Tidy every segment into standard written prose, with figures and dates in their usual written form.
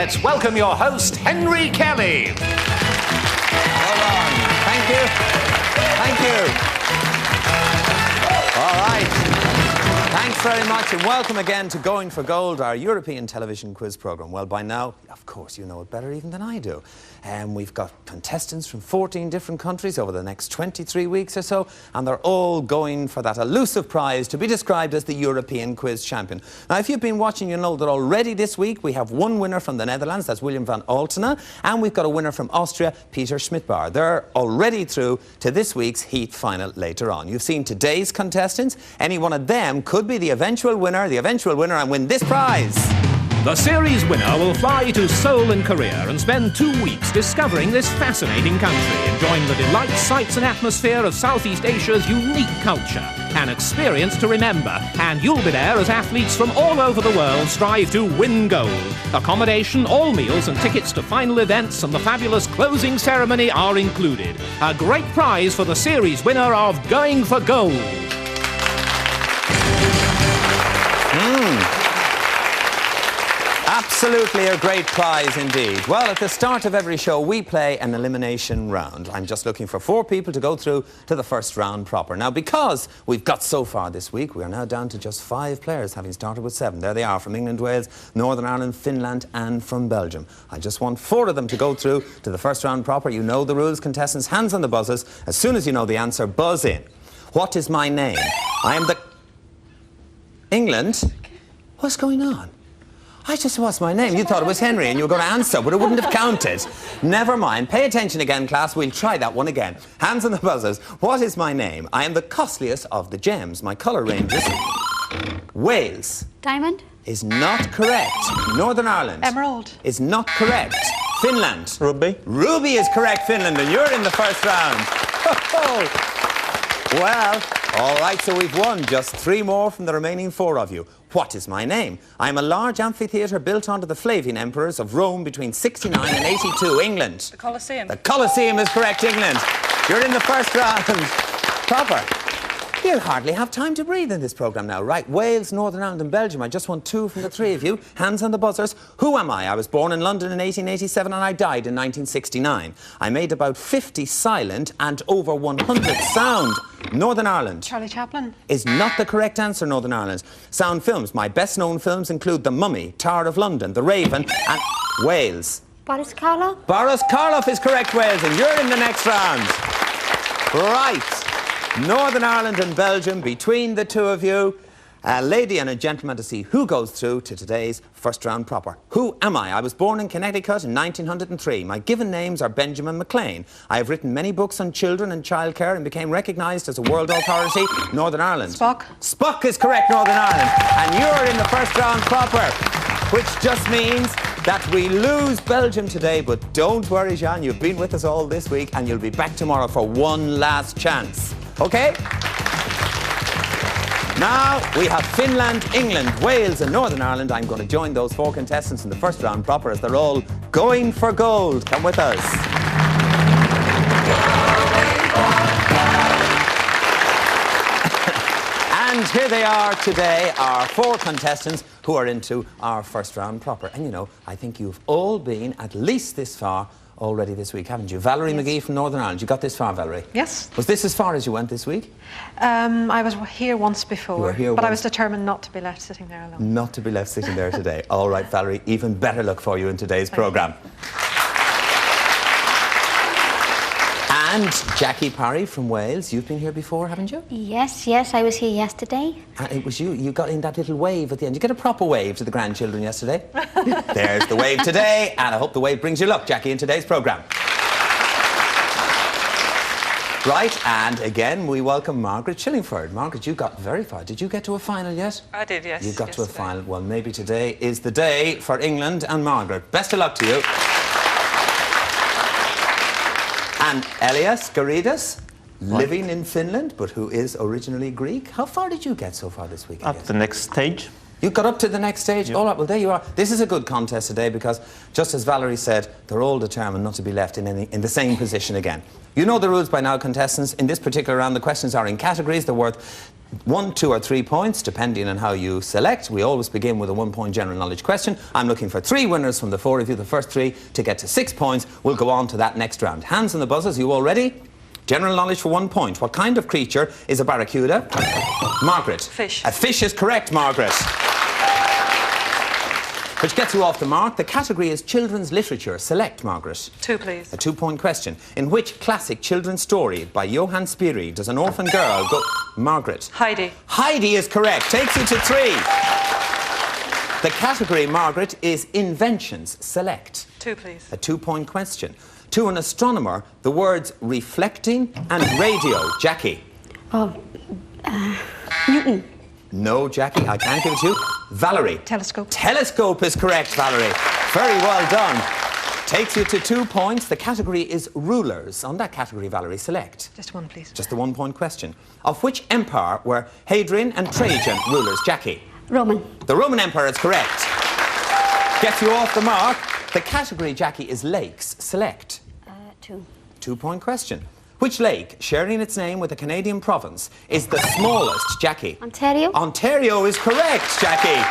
let's welcome your host, Henry Kelly. Hold on. Thank you. Thank you. All right. Thanks very much, and welcome again to Going for Gold, our European television quiz programme. Well, by now, of course, you know it better even than I do. We've got contestants from 14 different countries over the next 23 weeks or so, and they're all going for that elusive prize to be described as the European Quiz Champion. Now, if you've been watching, you know that already this week we have one winner from the Netherlands, that's Willem van Altena, and we've got a winner from Austria, Peter Schmidtbauer. They're already through to this week's heat final later on. You've seen today's contestants. Any one of them could be the eventual winner, and win this prize. The series winner will fly to Seoul in Korea and spend 2 weeks discovering this fascinating country, enjoying the delights, sights and atmosphere of Southeast Asia's unique culture. An experience to remember, and you'll be there as athletes from all over the world strive to win gold. Accommodation, all meals and tickets to final events and the fabulous closing ceremony are included. A great prize for the series winner of Going for Gold. Absolutely a great prize indeed. Well, at the start of every show, we play an elimination round. I'm just looking for 4 people to go through to the first round proper. Now, because we've got so far this week, we are now down to just 5 players, having started with 7. There they are, from England, Wales, Northern Ireland, Finland and from Belgium. I just want 4 of them to go through to the first round proper. You know the rules, contestants. Hands on the buzzers. As soon as you know the answer, buzz in. What is my name? I am the... England? What's going on? I just what's my name? You thought it was Henry and you were going to answer, but it wouldn't have counted. Never mind. Pay attention again, class. We'll try that one again. Hands on the buzzers. What is my name? I am the costliest of the gems. My colour ranges. Wales. Diamond. Is not correct. Northern Ireland. Emerald. Is not correct. Finland. Ruby. Ruby is correct, Finland, and you're in the first round. Well, all right, so we've won just 3 more from the remaining 4 of you. What is my name? I am a large amphitheatre built onto the Flavian emperors of Rome between 69 and 82, England. The Colosseum. The Colosseum is correct, England. You're in the first round. Proper. You'll hardly have time to breathe in this programme now. Right, Wales, Northern Ireland and Belgium. I just want 2 from the 3 of you. Hands on the buzzers. Who am I? I was born in London in 1887 and I died in 1969. I made about 50 silent and over 100 sound. Northern Ireland. Charlie Chaplin. Is not the correct answer, Northern Ireland. Sound films. My best known films include The Mummy, Tower of London, The Raven and Wales. Boris Karloff. Boris Karloff is correct, Wales, and you're in the next round. Right. Northern Ireland and Belgium, between the 2 of you, a lady and a gentleman to see who goes through to today's first round proper. Who am I? I was born in Connecticut in 1903. My given names are Benjamin McLean. I have written many books on children and childcare and became recognised as a world authority. Northern Ireland. Spock. Spock is correct, Northern Ireland. And you're in the first round proper, which just means that we lose Belgium today, but don't worry, Jean, you've been with us all this week and you'll be back tomorrow for one last chance. Okay? Now we have Finland, England, Wales and Northern Ireland. I'm going to join those 4 contestants in the first round proper as they're all going for gold. Come with us. And here they are today, our 4 contestants who are into our first round proper. And you know, I think you've all been at least this far already this week, haven't you? Valerie McGee from Northern Ireland. You got this far, Valerie? Yes. Was this as far as you went this week? I was here once before, You were here but once. I was determined not to be left sitting there alone. Not to be left sitting there today. All right, Valerie, even better luck for you in today's programme. And Jackie Parry from Wales. You've been here before, haven't you? Yes, I was here yesterday. And it was you. You got in that little wave at the end. You get a proper wave to the grandchildren yesterday. There's the wave today, and I hope the wave brings you luck, Jackie, in today's programme. Right, and again, we welcome Margaret Chillingford. Margaret, you got very far. Did you get to a final yet? I did, yes. You got to a yesterday. final. Well, maybe today is the day for England and Margaret. Best of luck to you. And Elias, living in Finland, but who is originally Greek. How far did you get so far this week? Up the next stage. You got up to the next stage? Yep. All right, well, there you are. This is a good contest today because, just as Valerie said, they're all determined not to be left in the same position again. You know the rules by now, contestants. In this particular round, the questions are in categories. They're worth 1, 2 or 3 points, depending on how you select. We always begin with a 1-point general knowledge question. I'm looking for 3 winners from the 4 of you. The first 3 to get to 6 points. We'll go on to that next round. Hands on the buzzers. You all ready? General knowledge for 1 point. What kind of creature is a barracuda? Margaret. Fish. A fish is correct, Margaret. Which gets you off the mark. The category is children's literature. Select, Margaret. 2, please. A 2-point question. In which classic children's story by Johann Spiri does an orphan girl go... Margaret. Heidi. Heidi is correct. Takes you to 3. The category, Margaret, is inventions. Select. 2, please. A 2-point question. To an astronomer, the words reflecting and radio. Jackie. Newton. No, Jackie, I can't give it to you. Valerie. Telescope. Telescope is correct, Valerie. Very well done. Takes you to 2 points. The category is rulers. On that category, Valerie, select. Just 1, please. Just the 1-point question. Of which empire were Hadrian and Trajan rulers? Jackie. Roman. The Roman Empire is correct. Gets you off the mark. The category, Jackie, is lakes. Select. 2. 2-point question. Which lake, sharing its name with a Canadian province, is the smallest? Jackie. Ontario. Ontario is correct, Jackie.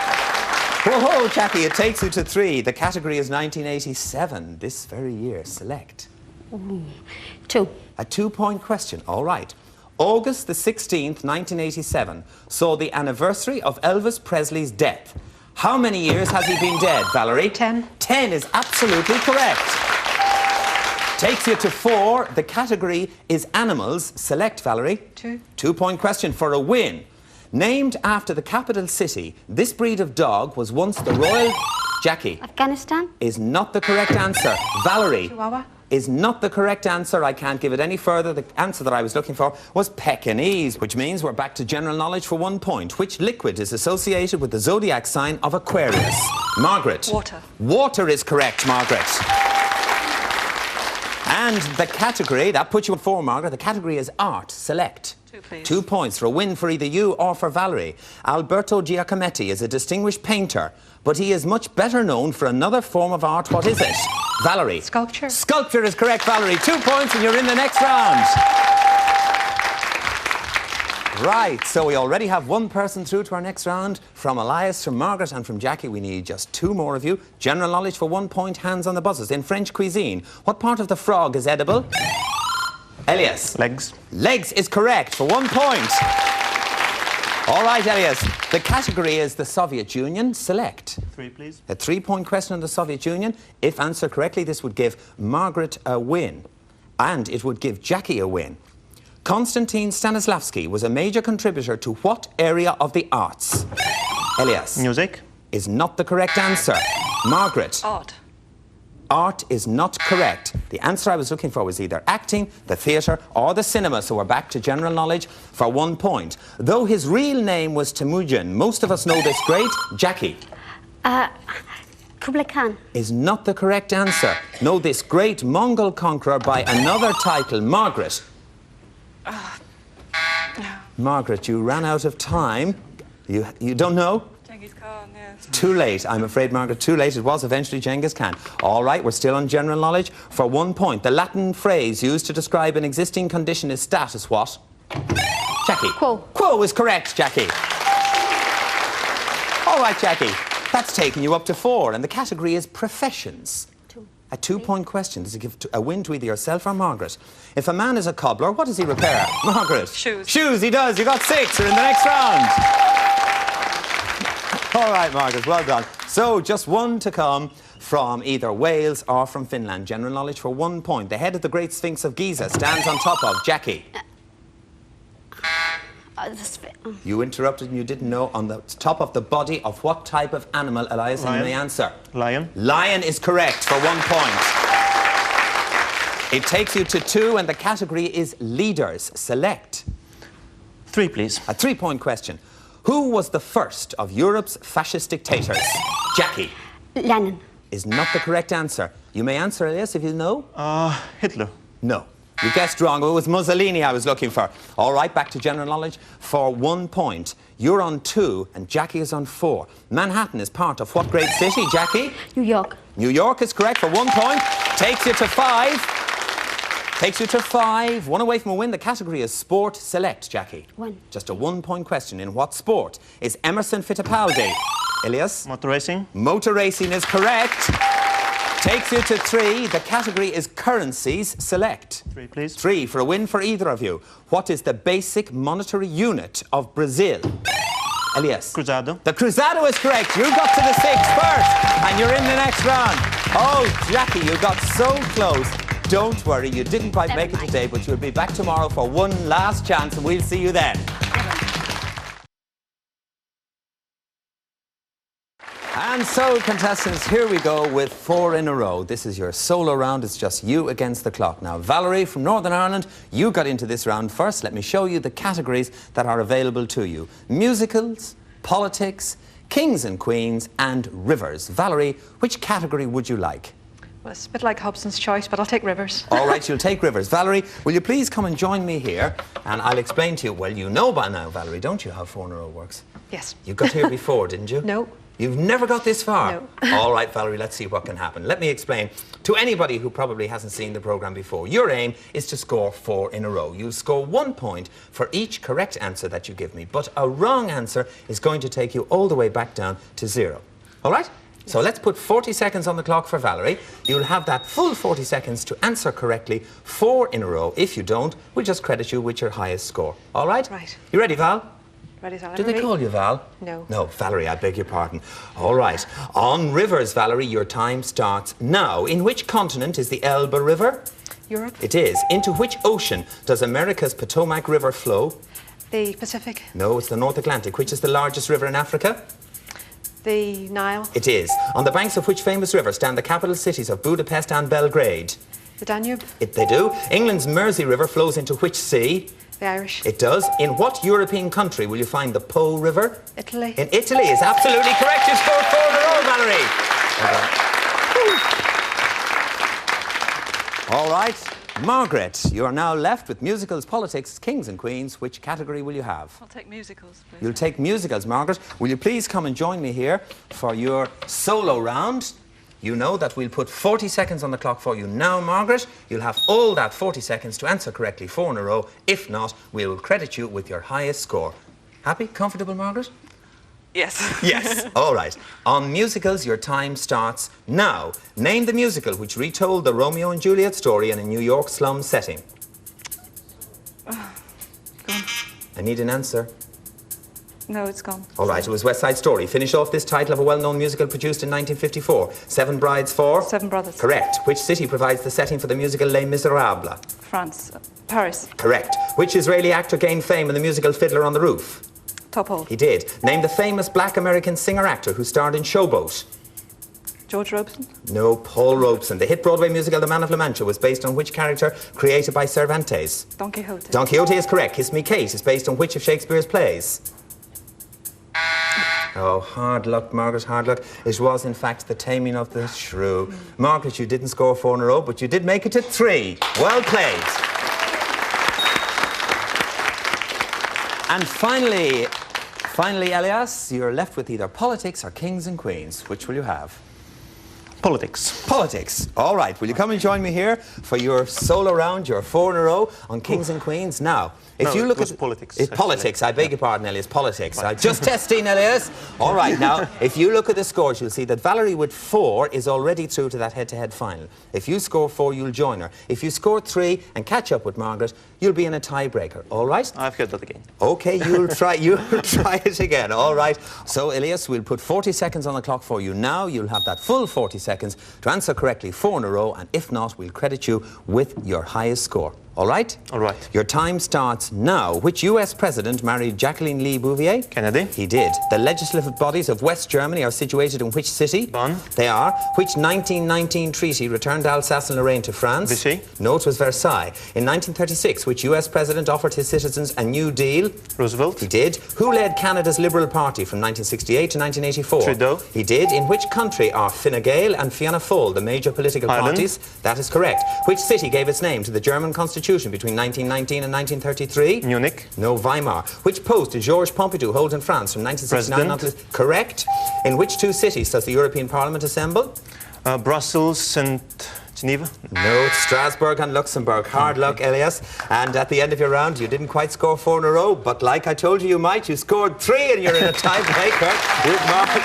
Whoa, Jackie, it takes you to 3. The category is 1987, this very year. Select. 2. A 2-point question. All right. August the 16th, 1987, saw the anniversary of Elvis Presley's death. How many years has he been dead, Valerie? 10. 10 is absolutely correct. Takes you to 4. The category is animals. Select, Valerie. 2. 2-point question for a win. Named after the capital city, this breed of dog was once the royal... Jackie. Afghanistan. Is not the correct answer. Valerie. Chihuahua. Is not the correct answer. I can't give it any further. The answer that I was looking for was Pekingese, which means we're back to general knowledge for 1 point. Which liquid is associated with the zodiac sign of Aquarius? Margaret. Water. Water is correct, Margaret. And the category, that puts you at 4, Margaret. The category is art. Select. 2, please. 2 points for a win for either you or for Valerie. Alberto Giacometti is a distinguished painter, but he is much better known for another form of art. What is it? Valerie. Sculpture. Sculpture is correct, Valerie. 2 points and you're in the next round. Right, so we already have 1 person through to our next round. From Elias, from Margaret and from Jackie, we need just 2 more of you. General knowledge for 1 point, hands on the buzzers. In French cuisine, what part of the frog is edible? Elias. Legs. Legs is correct for 1 point. All right, Elias. The category is the Soviet Union. Select. 3, please. A 3-point question on the Soviet Union. If answered correctly, this would give Margaret a win. And it would give Jackie a win. Konstantin Stanislavski was a major contributor to what area of the arts? Elias. Music. Is not the correct answer. Margaret. Art. Art is not correct. The answer I was looking for was either acting, the theatre, or the cinema. So we're back to general knowledge for 1 point. Though his real name was Temujin, most of us know this great. Jackie. Kublai Khan. Is not the correct answer. Know this great Mongol conqueror by another title. Margaret. Margaret, you ran out of time. You don't know? Genghis Khan, yes. Too late. I'm afraid, Margaret, too late. It was eventually Genghis Khan. All right, we're still on general knowledge for 1 point. The Latin phrase used to describe an existing condition is status what? Jackie. Quo. Quo is correct, Jackie. All right, Jackie. That's taken you up to 4, and the category is professions. 2. A 2-point question. Does it give a win to either yourself or Margaret? If a man is a cobbler, what does he repair? Margaret. Shoes. Shoes, he does. You got 6. You're in the next round. All right, Margaret, well done. So, just 1 to come from either Wales or from Finland. General knowledge for 1 point. The head of the Great Sphinx of Giza stands on top of Jackie. You interrupted and you didn't know. On the top of the body of what type of animal, Elias? And you may answer. Lion. Lion is correct for 1 point. It takes you to 2 and the category is leaders. Select. 3, please. A 3-point question. Who was the first of Europe's fascist dictators? Jackie. Lenin. Is not the correct answer. You may answer, Elias, if you know. Hitler. No. You guessed wrong. It was Mussolini I was looking for. All right, back to general knowledge for 1 point. You're on 2 and Jackie is on 4. Manhattan is part of what great city, Jackie? New York. New York is correct for 1 point. Takes you to 5. Takes you to 5. 1 away from a win. The category is sport select, Jackie. 1. Just a 1-point question. In what sport is Emerson Fittipaldi? Elias? Motor racing. Motor racing is correct. Takes you to 3. The category is currencies select. 3, please. 3 for a win for either of you. What is the basic monetary unit of Brazil? Elias? Cruzado. The cruzado is correct. You got to the 6th first, and you're in the next round. Oh, Jackie, you got so close. Don't worry, you didn't quite make it today, but you'll be back tomorrow for one last chance, and we'll see you then. And so, contestants, here we go with 4 in a row. This is your solo round. It's just you against the clock. Now, Valerie from Northern Ireland, you got into this round first. Let me show you the categories that are available to you. Musicals, politics, kings and queens, and rivers. Valerie, which category would you like? Well, it's a bit like Hobson's choice, but I'll take rivers. All right, you'll take rivers. Valerie, will you please come and join me here? And I'll explain to you. Well, you know by now, Valerie, don't you, how 4 in a row works? Yes. You got here before, didn't you? No. You've never got this far? No. All right, Valerie, let's see what can happen. Let me explain to anybody who probably hasn't seen the programme before. Your aim is to score 4 in a row. You'll score 1 point for each correct answer that you give me, but a wrong answer is going to take you all the way back down to 0. All right? So let's put 40 seconds on the clock for Valerie. You'll have that full 40 seconds to answer correctly 4 in a row. If you don't, we'll just credit you with your highest score. All right? Right. You ready, Val? Ready, Val? Did they call you Val? No. No, Valerie, I beg your pardon. All right. On rivers, Valerie, your time starts now. In which continent is the Elbe River? Europe. It is. Into which ocean does America's Potomac River flow? The Pacific. No, it's the North Atlantic. Which is the largest river in Africa? The Nile. It is. On the banks of which famous river stand the capital cities of Budapest and Belgrade? The Danube. They do. England's Mersey River flows into which sea? The Irish. It does. In what European country will you find the Po River? Italy. In Italy is absolutely correct. You scored 4 in a row, Valerie. All right. Margaret, you are now left with musicals, politics, kings and queens. Which category will you have? I'll take musicals, please. You'll take musicals, Margaret. Will you please come and join me here for your solo round? You know that we'll put 40 seconds on the clock for you now, Margaret. You'll have all that 40 seconds to answer correctly 4 in a row. If not, we will credit you with your highest score. Happy? Comfortable, Margaret? Yes. Yes. All right. On musicals, your time starts now. Name the musical which retold the Romeo and Juliet story in a New York slum setting. Gone. I need an answer. No, it's gone. All right, it was West Side Story. Finish off this title of a well-known musical produced in 1954. 7 Brides for? 7 Brothers. Correct. Which city provides the setting for the musical Les Miserables? France. Paris. Correct. Which Israeli actor gained fame in the musical Fiddler on the Roof? Topol. He did. Name the famous black American singer-actor who starred in Showboat. George Robeson. No, Paul Robeson. The hit Broadway musical The Man of La Mancha was based on which character created by Cervantes? Don Quixote. Don Quixote is correct. Kiss Me Kate is based on which of Shakespeare's plays? Oh, hard luck, Margaret, hard luck. It was, in fact, The Taming of the Shrew. Margaret, you didn't score 4 in a row, but you did make it to 3. Well played. And finally, Elias, you're left with either politics or kings and queens. Which will you have? Politics. Politics. All right. Will you come and join me here for your solo round, your 4 in a row on kings and queens? Now, if you look at politics. It's politics. I beg your pardon, Elias. Politics. I'm just testing, Elias. All right. Now, if you look at the scores, you'll see that Valerie with 4 is already through to that head-to-head final. If you score 4, you'll join her. If you score 3 and catch up with Margaret, you'll be in a tiebreaker. All right? I've heard that again. Okay, you'll try it again. All right. So, Elias, we'll put 40 seconds on the clock for you now. You'll have that full 40 seconds to answer correctly 4 in a row, and if not, we'll credit you with your highest score. All right? All right. Your time starts now. Which US president married Jacqueline Lee Bouvier? Kennedy. He did. The legislative bodies of West Germany are situated in which city? Bonn. They are. Which 1919 treaty returned Alsace and Lorraine to France? Vichy. No, it was Versailles. In 1936, which US president offered his citizens a New Deal? Roosevelt. He did. Who led Canada's Liberal Party from 1968 to 1984? Trudeau. He did. In which country are Fine Gael and Fianna Fáil the major political Ireland. parties? That is correct. Which city gave its name to the German Constitution constitution between 1919 and 1933? Munich. No, Weimar. Which post did Georges Pompidou hold in France from 1969 until... Correct. In which two cities does the European Parliament assemble? Brussels and Geneva. No, it's Strasbourg and Luxembourg. Hard luck, Elias. And at the end of your round, you didn't quite score 4 in a row, but like I told you you might, you scored 3 and you're in a tiebreaker with Margaret.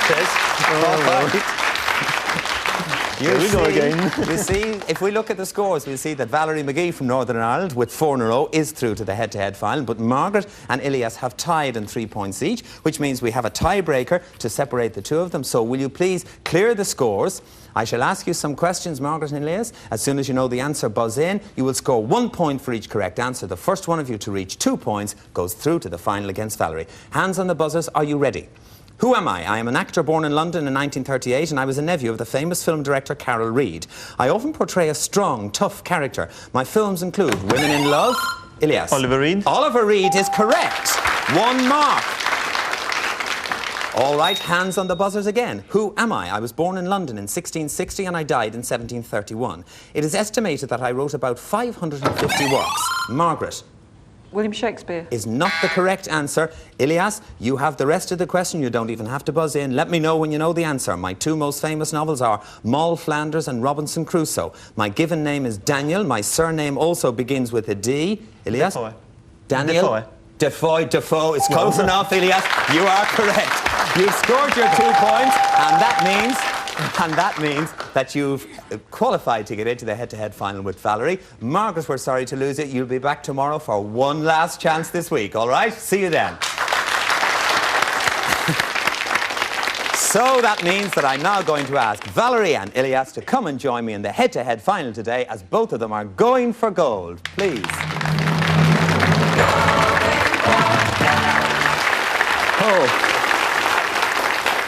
Here we go again. You see, if we look at the scores, we'll see that Valerie McGee from Northern Ireland with 4 in a row is through to the head-to-head final, but Margaret and Elias have tied in 3 points each, which means we have a tiebreaker to separate the two of them. So will you please clear the scores? I shall ask you some questions, Margaret and Elias. As soon as you know the answer, buzz in. You will score 1 point for each correct answer. The first one of you to reach 2 points goes through to the final against Valerie. Hands on the buzzers. Are you ready? Who am I? I am an actor born in London in 1938 and I was a nephew of the famous film director Carol Reed. I often portray a strong, tough character. My films include Women in Love, Elias. Oliver Reed. Oliver Reed is correct. 1 mark. All right, hands on the buzzers again. Who am I? I was born in London in 1660 and I died in 1731. It is estimated that I wrote about 550 works. Margaret. William Shakespeare. Is not the correct answer. Elias, you have the rest of the question. You don't even have to buzz in. Let me know when you know the answer. My 2 most famous novels are Moll Flanders and Robinson Crusoe. My given name is Daniel. My surname also begins with a D. Elias? Defoe. Daniel? Defoe. It's close enough, Elias. You are correct. You've scored your 2 points, and that means that you've qualified to get into the head-to-head final with Valerie. Margaret, we're sorry to lose it. You'll be back tomorrow for one last chance this week, all right? See you then. So that means that I'm now going to ask Valerie and Elias to come and join me in the head-to-head final today, as both of them are going for gold. Please. Oh.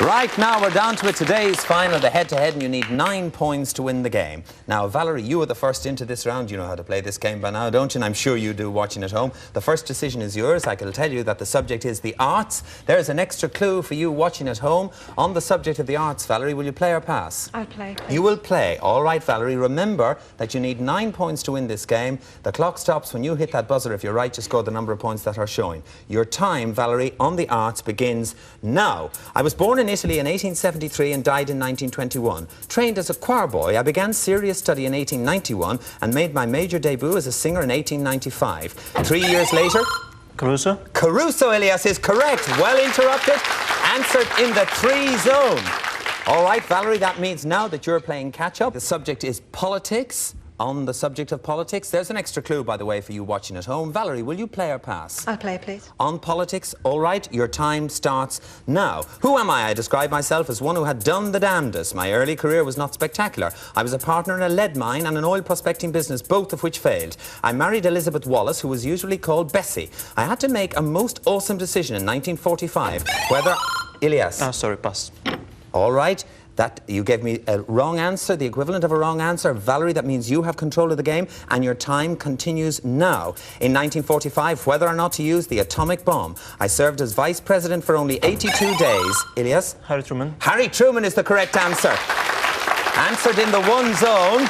Right, now we're down to it. Today's final, the head-to-head, and you need 9 points to win the game. Now, Valerie, you are the first into this round. You know how to play this game by now, don't you? And I'm sure you do, watching at home. The first decision is yours. I can tell you that the subject is the arts. There's an extra clue for you watching at home. On the subject of the arts, Valerie, will you play or pass? I'll play. You will play. All right, Valerie, remember that you need 9 points to win this game. The clock stops when you hit that buzzer. If you're right, just score the number of points that are showing. Your time, Valerie, on the arts begins now. I was born in Italy in 1873 and died in 1921. Trained as a choir boy, I began serious study in 1891 and made my major debut as a singer in 1895. 3 years later... Caruso. Caruso, Elias, is correct. Well interrupted. Answered in the 3 zone. All right, Valerie, that means now that you're playing catch-up. The subject is politics. On the subject of politics, there's an extra clue, by the way, for you watching at home. Valerie, will you play or pass? I'll play, please. On politics, all right, your time starts now. Who am I? I describe myself as one who had done the damnedest. My early career was not spectacular. I was a partner in a lead mine and an oil prospecting business, both of which failed. I married Elizabeth Wallace, who was usually called Bessie. I had to make a most awesome decision in 1945, whether... Elias. Sorry, pass. All right. That you gave me a wrong answer, the equivalent of a wrong answer. Valerie, that means you have control of the game and your time continues now. In 1945, whether or not to use the atomic bomb. I served as vice president for only 82 days. Elias? Harry Truman. Harry Truman is the correct answer. Answered in the 1 zone.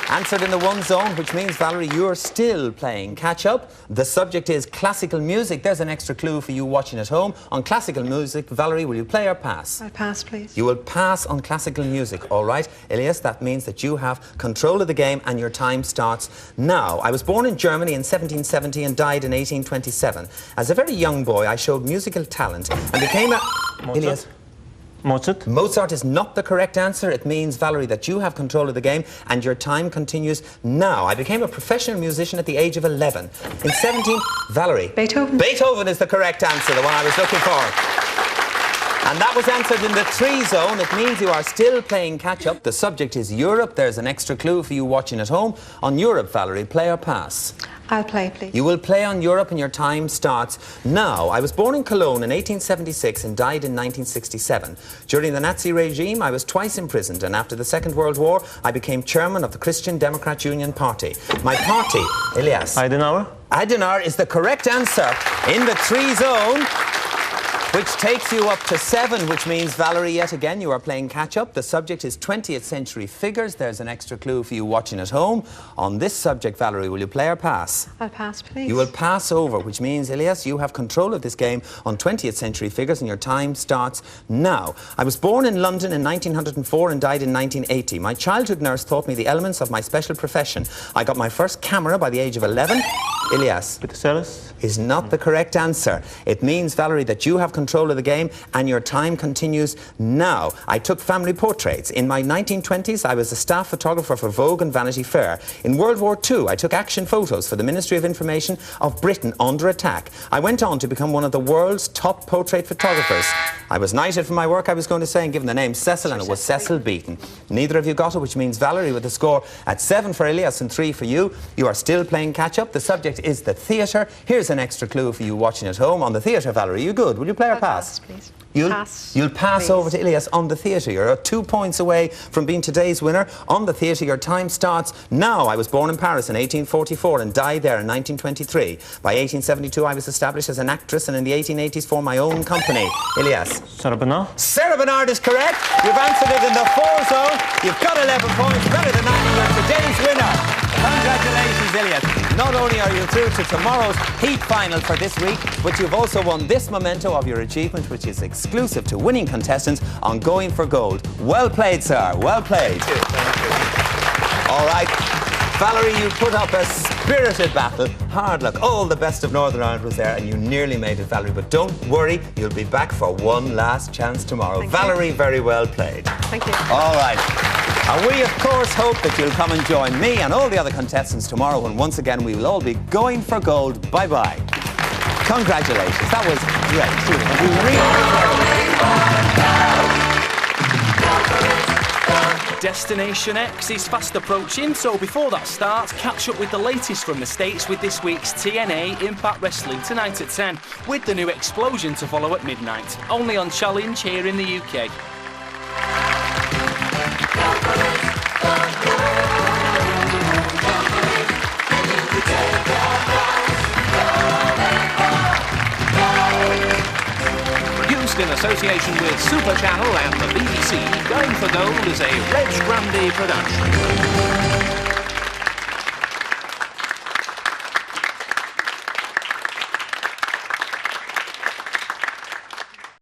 Answered in the 1 zone, which means, Valerie, you're still playing catch-up. The subject is classical music. There's an extra clue for you watching at home. On classical music, Valerie, will you play or pass? I'll pass, please. You will pass on classical music, all right. Elias, that means that you have control of the game and your time starts now. I was born in Germany in 1770 and died in 1827. As a very young boy, I showed musical talent and became a... Mozart. Elias? Mozart. Mozart is not the correct answer. It means, Valerie, that you have control of the game and your time continues now. I became a professional musician at the age of 11. In 17... Valerie. Beethoven. Beethoven is the correct answer, the one I was looking for. And that was answered in the 3 zone. It means you are still playing catch-up. The subject is Europe. There's an extra clue for you watching at home. On Europe, Valerie, play or pass? I'll play, please. You will play on Europe and your time starts now. I was born in Cologne in 1876 and died in 1967. During the Nazi regime, I was twice imprisoned, and after the Second World War, I became chairman of the Christian Democrat Union Party. My party, Elias. Adenauer. Adenauer is the correct answer in the 3 zone. which takes you up to 7, which means, Valerie, yet again, you are playing catch-up. The subject is 20th century figures. There's an extra clue for you watching at home. On this subject, Valerie, will you play or pass? I'll pass, please. You will pass over, which means, Elias, you have control of this game on 20th century figures, and your time starts now. I was born in London in 1904 and died in 1980. My childhood nurse taught me the elements of my special profession. I got my first camera by the age of 11. Elias is not the correct answer. It means, Valerie, that you have control of the game and your time continues now. I took family portraits. In my 1920s, I was a staff photographer for Vogue and Vanity Fair. In World War II, I took action photos for the Ministry of Information of Britain under attack. I went on to become one of the world's top portrait photographers. I was knighted for my work, I was going to say, and given the name Cecil, and it was Cecil Beaton. Neither of you got it, which means, Valerie, with a score at 7 for Elias and 3 for you, you are still playing catch-up. The subject is the theatre. Here's an extra clue for you watching at home. On the theatre, Valerie, you good? Will you play or pass? Please. You'll pass please. over to Elias on the theatre. You're 2 points away from being today's winner. On the theatre, your time starts now. I was born in Paris in 1844 and died there in 1923. By 1872, I was established as an actress, and in the 1880s formed my own company. Elias. Sarah Bernard. Sarah Bernard is correct. You've answered it in the 4 zone. You've got 11 points, better than that. You're today's winner. Congratulations, Elias. Not only are you through to tomorrow's heat final for this week, but you've also won this memento of your achievement, which is exclusive to winning contestants on Going for Gold. Well played, sir. Well played. Thank you. All right. Valerie, you put up a spirited battle. Hard luck. All the best of Northern Ireland was there, and you nearly made it, Valerie. But don't worry, you'll be back for one last chance tomorrow. Thank Valerie, you. very well played. Thank you. All right. And we, of course, hope that you'll come and join me and all the other contestants tomorrow, when once again we will all be going for gold. Bye-bye. Congratulations. That was great. We really... Destination X is fast approaching, so before that starts, catch up with the latest from the States with this week's TNA Impact Wrestling tonight at 10, with the new Explosion to follow at midnight, only on Challenge here in the UK. Produced in association with Super Channel and the BBC, Going for Gold is a Reg Grandy production.